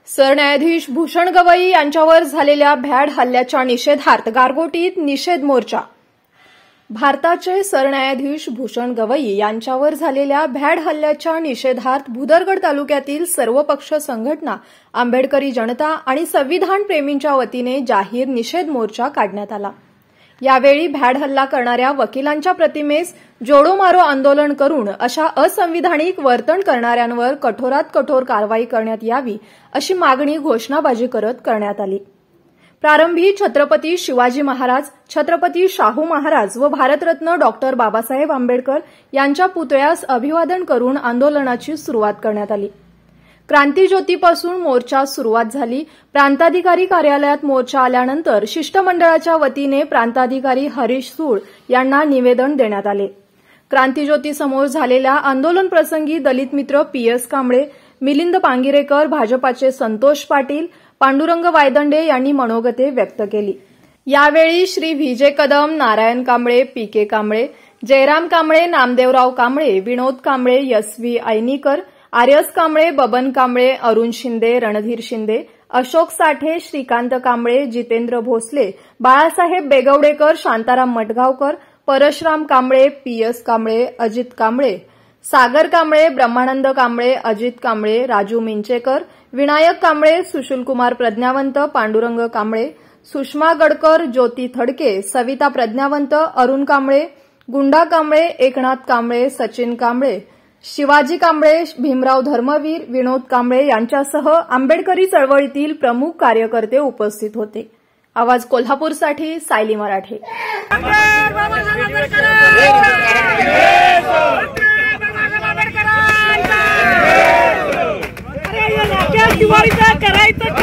सरन्यायाधीश भूषण गवई यांच्यावर झालेल्या भ्याड हल्ल्याच्या निषेधार्थ गारगोटीत निषेध मोर्चा। भारताचे सरन्यायाधीश भूषण गवई यांच्यावर झालेल्या भ्याड हल्ल्याच्या निषेधार्थ भुदरगड तालुक्यातील सर्वपक्ष संघटना, आंबेडकरी जनता आणि संविधान प्रेमींच्या वतीने जाहीर निषेध मोर्चा काढण्यात आला। यावेळी भ्याड हल्ला करणाऱ्या वकिलांच्या प्रतिमेस जोडो मारो आंदोलन करून अशा असंविधानिक वर्तन करणाऱ्यांवर कठोरात कठोर कारवाई करण्यात यावी अशी मागणी घोषणाबाजी करत करण्यात आली। प्रारंभी छत्रपती शिवाजी महाराज, छत्रपती शाहू महाराज व भारतरत्न डॉक्टर बाबासाहेब आंबेडकर यांच्या पुतळ्यास अभिवादन करून आंदोलनाची सुरुवात करण्यात आली। क्रांतिज्योतीपासून मोर्चा सुरुवात झाली। प्रांताधिकारी कार्यालयात मोर्चा आल्यानंतर शिष्टमंडळाच्या वतीने प्रांताधिकारी हरीश सूळ यांना निवेदन देण्यात आले। क्रांतिज्योती समोर झालेल्या आंदोलन प्रसंगी दलित मित्र पीएस कांबळे, मिलिंद पांगिरेकर, भाजपाचे संतोष पाटील, पांडुरंग वायदंडे यांनी मनोगते व्यक्त केली। यावेळी श्री व्हीजे कदम, नारायण कांबळे, पीके कांबळे, जयराम कांबळे, नामदेवराव कांबळे, विनोद कांबळे, एसव्ही ऐनीकर, आर्यस कांबळे, बबन कांबळे, अरुण शिंदे, रणधीर शिंदे, अशोक साठे, श्रीकांत कांबळे, जितेंद्र भोसले, बाळासाहेब बेगवडेकर, शांताराम मटगावकर, परशुराम कांबळे, पीएस कांबळे, अजित कांबळे, सागर कांबळे, ब्रह्मानंद कांबळे, अजित कांबळे, राजू मिंचेकर, विनायक कांबळे, सुशीलकुमार प्रज्ञावंत, पांडुरंग कांबळे, सुषमा गडकर, ज्योती थडके, सविता प्रज्ञावंत, अरुण कांबळे, गुंडा कांबळे, एकनाथ कांबळे, सचिन कांबळे, शिवाजी कांबळे, भीमराव धर्मवीर, विनोद कांबळे यांच्यासह आंबेडकरी चळवळीतील प्रमुख कार्यकर्ते उपस्थित होते। आवाज कोल्हापूरसाठी सायली मराठे। दिवाळीचा करायचं